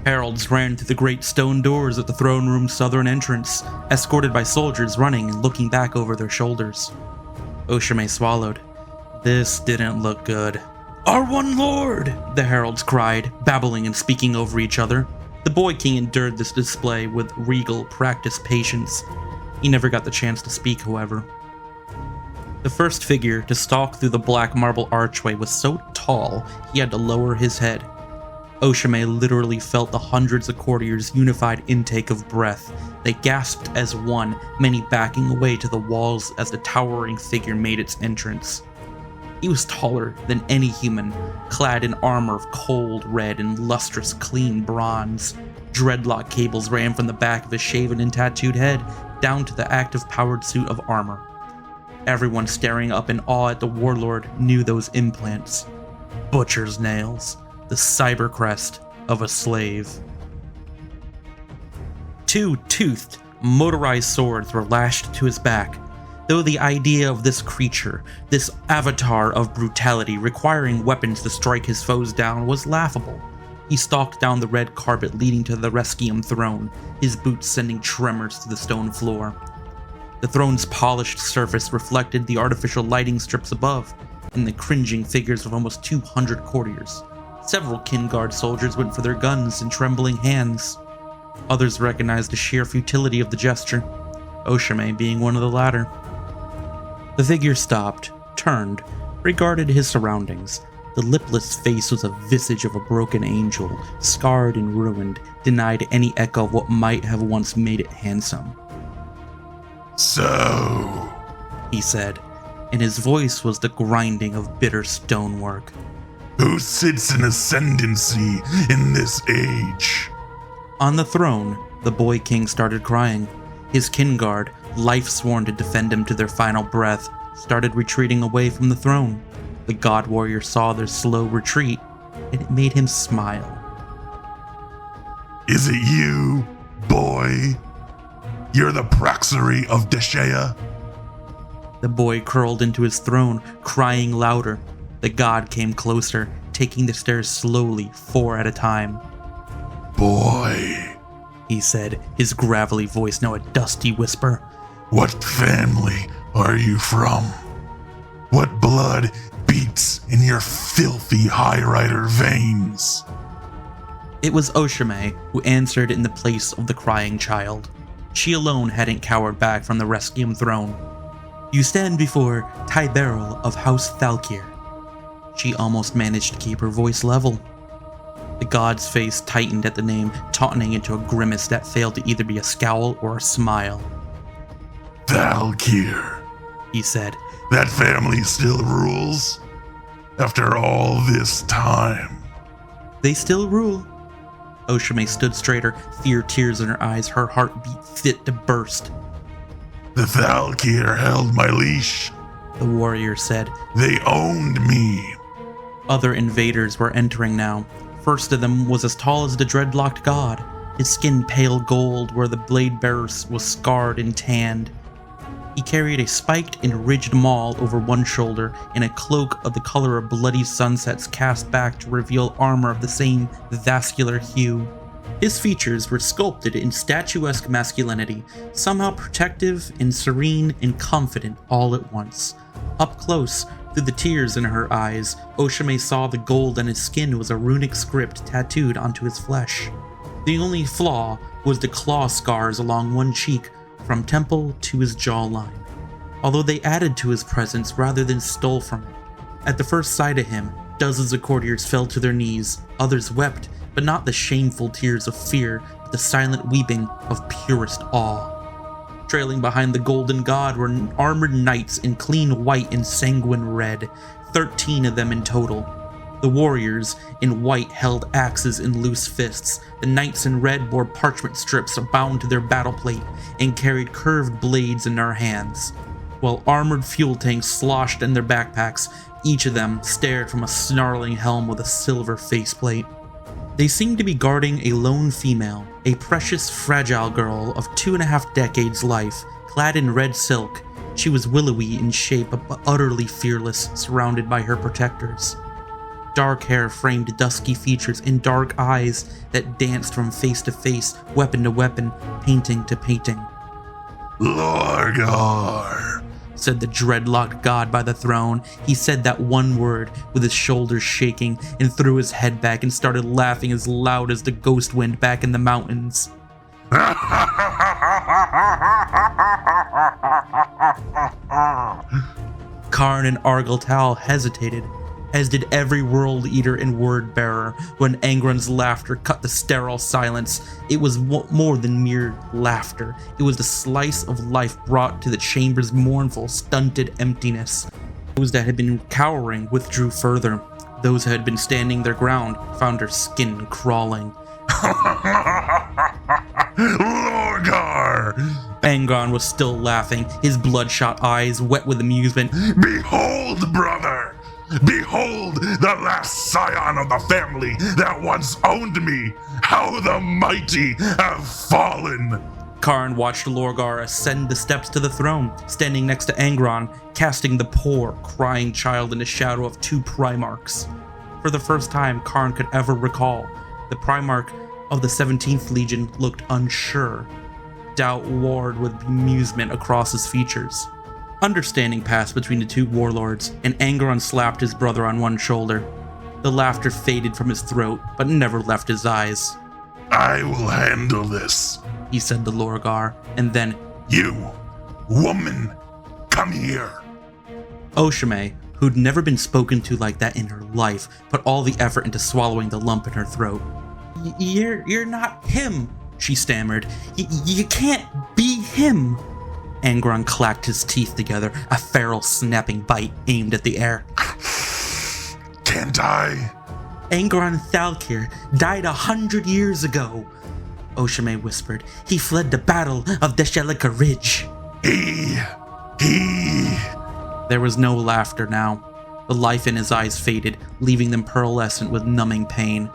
Heralds ran through the great stone doors at the throne room's southern entrance, escorted by soldiers running and looking back over their shoulders. Oshime swallowed. This didn't look good. "Our one lord!" the heralds cried, babbling and speaking over each other. The boy king endured this display with regal, practiced patience. He never got the chance to speak, however. The first figure to stalk through the black marble archway was so tall he had to lower his head. Oshime literally felt the hundreds of courtiers' unified intake of breath. They gasped as one, many backing away to the walls as the towering figure made its entrance. He was taller than any human, clad in armor of cold red and lustrous clean bronze. Dreadlock cables ran from the back of his shaven and tattooed head down to the active powered suit of armor. Everyone staring up in awe at the warlord knew those implants. Butcher's nails, the cyber crest of a slave. Two toothed, motorized swords were lashed to his back. Though the idea of this creature, this avatar of brutality requiring weapons to strike his foes down was laughable, he stalked down the red carpet leading to the Resquium throne, his boots sending tremors to the stone floor. The throne's polished surface reflected the artificial lighting strips above, and the cringing figures of almost 200 courtiers. Several Kinguard soldiers went for their guns in trembling hands. Others recognized the sheer futility of the gesture, Oshime being one of the latter. The figure stopped, turned, regarded his surroundings. The lipless face was a visage of a broken angel, scarred and ruined, denied any echo of what might have once made it handsome. "So," he said, and his voice was the grinding of bitter stonework. "Who sits in ascendancy in this age?" On the throne, the boy king started crying. His Kinguard, life sworn to defend him to their final breath, started retreating away from the throne. The god warrior saw their slow retreat, and it made him smile. "Is it you, boy? You're the Praxery of Deshea?" The boy curled into his throne, crying louder. The god came closer, taking the stairs slowly, 4 at a time. "Boy," he said, his gravelly voice now a dusty whisper. "What family are you from? What blood beats in your filthy High Rider veins?" It was Oshime who answered in the place of the crying child. She alone hadn't cowered back from the Resquium throne. "You stand before Tyberil of House Thalkir." She almost managed to keep her voice level. The god's face tightened at the name, tautening into a grimace that failed to either be a scowl or a smile. "Thalkir," he said. "That family still rules? After all this time?" "They still rule." Oshime stood straighter, fear tears in her eyes, her heart beat fit to burst. "The Thalkir held my leash," the warrior said. "They owned me." Other invaders were entering now. First of them was as tall as the dreadlocked god, his skin pale gold where the blade bearer was scarred and tanned. He carried a spiked and ridged maul over one shoulder and a cloak of the color of bloody sunsets cast back to reveal armor of the same vascular hue. His features were sculpted in statuesque masculinity, somehow protective and serene and confident all at once. Up close, through the tears in her eyes, Oshime saw the gold on his skin was a runic script tattooed onto his flesh. The only flaw was the claw scars along one cheek, from temple to his jawline, although they added to his presence rather than stole from it. At the first sight of him, dozens of courtiers fell to their knees, others wept, but not the shameful tears of fear, but the silent weeping of purest awe. Trailing behind the golden god were armored knights in clean white and sanguine red, 13 of them in total. The warriors in white held axes in loose fists. The knights in red bore parchment strips bound to their battle plate and carried curved blades in their hands, while armored fuel tanks sloshed in their backpacks. Each of them stared from a snarling helm with a silver faceplate. They seemed to be guarding a lone female, a precious, fragile girl of 2.5 decades life, clad in red silk. She was willowy in shape but utterly fearless, surrounded by her protectors. Dark hair framed dusky features and dark eyes that danced from face to face, weapon to weapon, painting to painting. Lorgar, said the dreadlocked god by the throne. He said that one word with his shoulders shaking and threw his head back and started laughing as loud as the ghost wind back in the mountains. Karn and Argaltal hesitated, as did every world eater and word bearer, when Angron's laughter cut the sterile silence. It was more than mere laughter. It was the slice of life brought to the chamber's mournful, stunted emptiness. Those that had been cowering withdrew further. Those who had been standing their ground found their skin crawling. Lorgar! Angron was still laughing, his bloodshot eyes wet with amusement. Behold, brother! Behold the last scion of the family that once owned me! How the mighty have fallen! Karn watched Lorgar ascend the steps to the throne, standing next to Angron, casting the poor, crying child in the shadow of two Primarchs. For the first time Karn could ever recall, the Primarch of the 17th Legion looked unsure. Doubt warred with amusement across his features. Understanding passed between the two warlords, and Angron slapped his brother on one shoulder. The laughter faded from his throat, but never left his eyes. I will handle this, he said to Lorgar, and then, You, woman, come here. Oshame, who'd never been spoken to like that in her life, put all the effort into swallowing the lump in her throat. You're not him, she stammered. You can't be him. Angron clacked his teeth together, a feral snapping bite aimed at the air. Can't I? Angron Thalkir died 100 years ago, Oshame whispered. He fled the battle of Deshelika Ridge. He... There was no laughter now. The life in his eyes faded, leaving them pearlescent with numbing pain.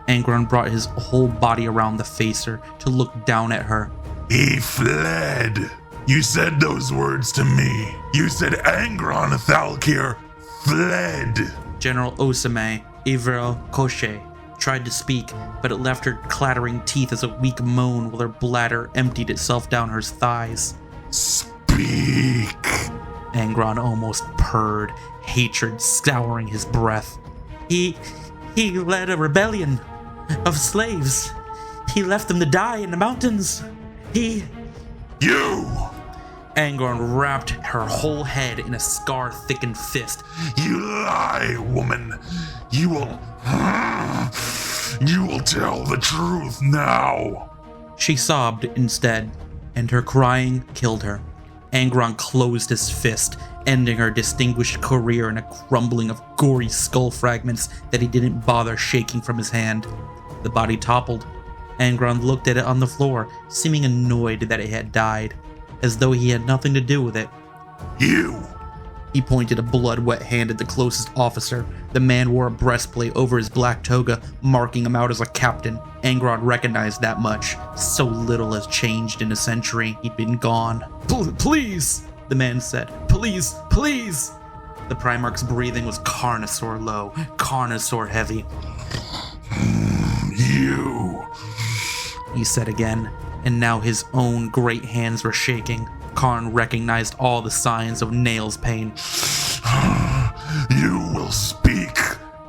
Angron brought his whole body around the facer to look down at her. He fled. You said those words to me. You said Angron Thalkir fled. General Osame, Ivril Koshe, tried to speak, but it left her clattering teeth as a weak moan while her bladder emptied itself down her thighs. Speak. Angron almost purred, hatred scouring his breath. He led a rebellion of slaves. He left them to die in the mountains. You! Angron wrapped her whole head in a scar-thickened fist. You lie, woman. You will tell the truth now. She sobbed instead, and her crying killed her. Angron closed his fist, ending her distinguished career in a crumbling of gory skull fragments that he didn't bother shaking from his hand. The body toppled. Angron looked at it on the floor, seeming annoyed that it had died, as though he had nothing to do with it. You! He pointed a blood-wet hand at the closest officer. The man wore a breastplate over his black toga, marking him out as a captain. Angron recognized that much. So little has changed in a century. He'd been gone. Please, the man said. Please, please. The Primarch's breathing was Carnosaur low, Carnosaur heavy. You, he said again, and now his own great hands were shaking. Karn recognized all the signs of Nail's pain. You will speak,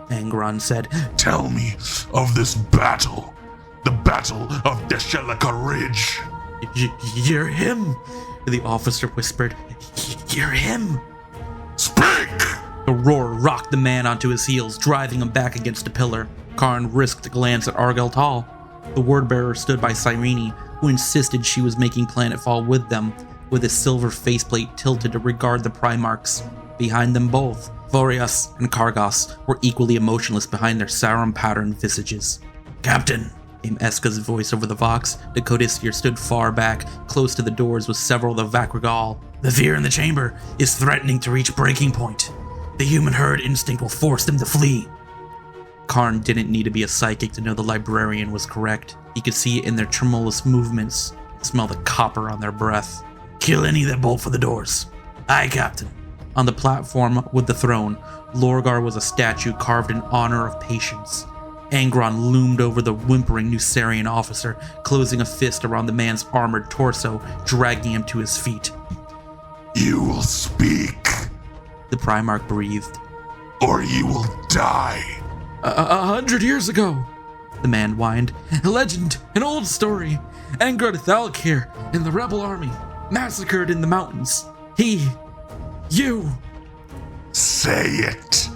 Angron said. Tell me of this battle. The Battle of Deshelika Ridge. You're him, the officer whispered. You're him. Speak! A roar rocked the man onto his heels, driving him back against a pillar. Karn risked a glance at Argaltal. The word-bearer stood by Cyrene, who insisted she was making Planetfall with them, with his silver faceplate tilted to regard the Primarchs. Behind them both, Vorias and Kargos were equally emotionless behind their Sauron-patterned visages. Captain, came Eska's voice over the Vox. The Codisphere stood far back, close to the doors with several of the Vakrigal. The fear in the chamber is threatening to reach breaking point. The human herd instinct will force them to flee. Karn didn't need to be a psychic to know the librarian was correct. He could see it in their tremulous movements, smell the copper on their breath. Kill any that bolt for the doors. Aye, Captain. On the platform with the throne, Lorgar was a statue carved in honor of patience. Angron loomed over the whimpering Nucerian officer, closing a fist around the man's armored torso, dragging him to his feet. You will speak, The Primarch breathed. or you will die. 100 years ago, The man whined. a legend, an old story. Angron Thalkir and the rebel army massacred in the mountains. You. Say it.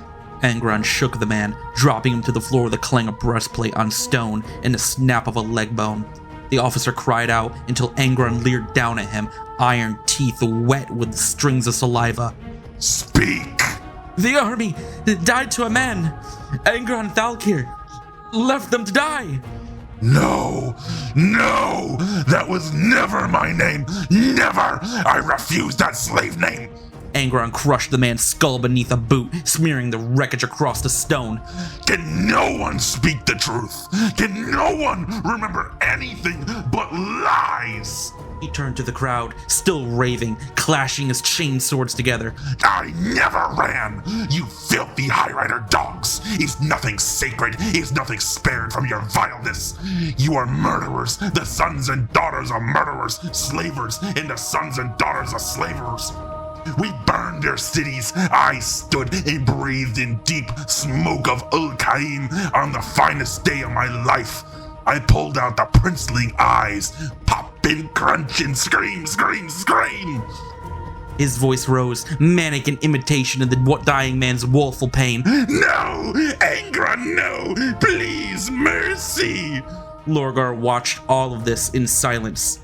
Angron shook the man, dropping him to the floor with a clang of breastplate on stone and a snap of a leg bone. The officer cried out until Angron leered down at him, iron teeth wet with strings of saliva. Speak. The army died to a man. Angron Thalkir left them to die. No, that was never my name. Never. I refuse that slave name. Angron crushed the man's skull beneath a boot, smearing the wreckage across the stone. Can no one speak the truth? Can no one remember anything but lies? He turned to the crowd, still raving, clashing his chain swords together. I never ran! You filthy High Rider dogs! Is nothing sacred? Is nothing spared from your vileness? You are murderers, the sons and daughters of murderers, slavers, and the sons and daughters of slavers. We burned their cities. I stood and breathed in deep smoke of Ul-Qaim on the finest day of my life. I pulled out the princeling eyes, pop and crunch and scream, scream, scream. His voice rose, manic in imitation of the dying man's woeful pain. No! Angron, no! Please, mercy! Lorgar watched all of this in silence.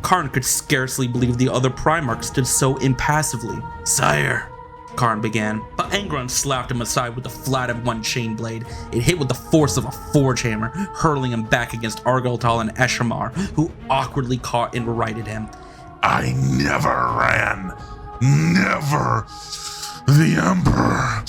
Karn could scarcely believe the other Primarch stood so impassively. Sire, Karn began, but Angron slapped him aside with the flat of one chain blade. It hit with the force of a forge hammer, hurling him back against Argeltal and Eshamar, who awkwardly caught and righted him. I never ran. Never. The Emperor.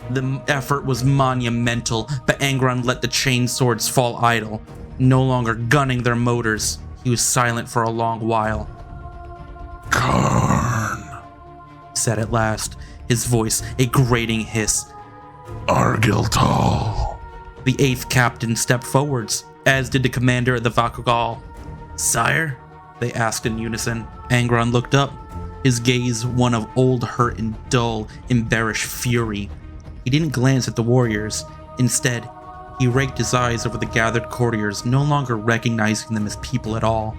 The effort was monumental, but Angron let the chain swords fall idle. No longer gunning their motors, he was silent for a long while. Karn, Said at last, his voice a grating hiss. Argeltal. The 8th captain stepped forwards, as did the commander of the Vakugal. sire, They asked in unison. Angron looked up, his gaze one of old hurt and dull, embarrassed fury. He didn't glance at the warriors. Instead, he raked his eyes over the gathered courtiers, no longer recognizing them as people at all.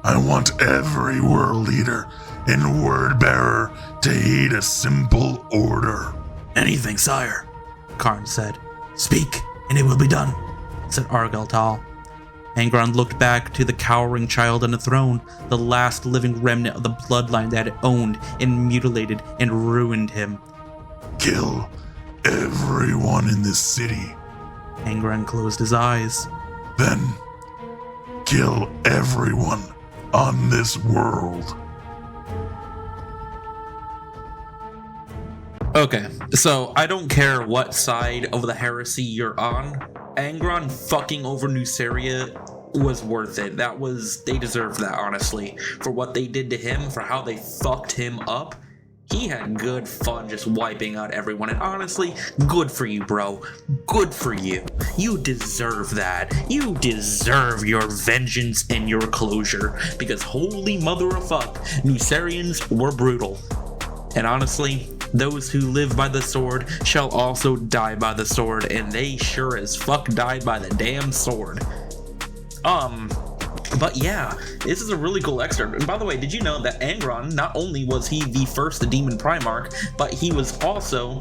I want every world leader and word bearer to heed a simple order. anything, sire. Karn said. Speak, and it will be done. Said Argeltal. Angron looked back to the cowering child on the throne, the last living remnant of the bloodline that had owned and mutilated and ruined him. Kill everyone in this city. Angron closed his eyes. Then kill everyone on this world. Okay, so I don't care what side of the heresy you're on. Angron fucking over Nuceria was worth it. They deserved that, honestly. For what they did to him, for how they fucked him up. He had good fun just wiping out everyone, and honestly, good for you, bro. Good for you. You deserve that. You deserve your vengeance and your closure, because holy mother of fuck, Nucerians were brutal. And honestly, those who live by the sword shall also die by the sword, and they sure as fuck died by the damn sword. But yeah, this is a really cool excerpt. And by the way, did you know that Angron, not only was he the first Demon Primarch, but he was also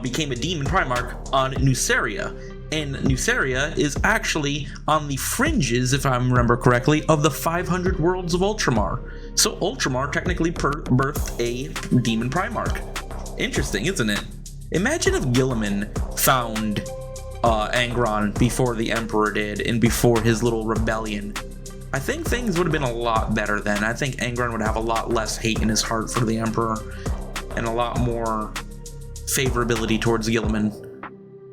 became a Demon Primarch on Nuceria. And Nuceria is actually on the fringes, if I remember correctly, of the 500 worlds of Ultramar. So Ultramar technically birthed a Demon Primarch. Interesting, isn't it? Imagine if Guilliman found Angron before the Emperor did and before his little rebellion. I think things would have been a lot better then. I think Angron would have a lot less hate in his heart for the Emperor and a lot more favorability towards Guilliman.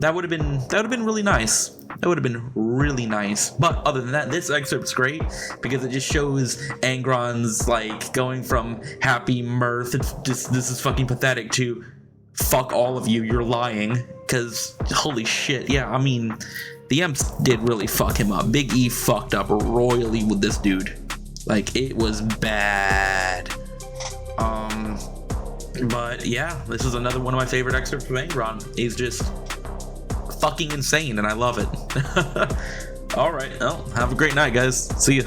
That would have been really nice. That would have been really nice. But other than that, this excerpt's great because it just shows Angron's like going from happy mirth, this is fucking pathetic, to fuck all of you, you're lying. Because holy shit, yeah, I mean, the Emps did really fuck him up. Big E fucked up royally with this dude. Like, it was bad. But yeah, this is another one of my favorite excerpts from Angron. He's just fucking insane, and I love it. All right, well, have a great night, guys. See ya.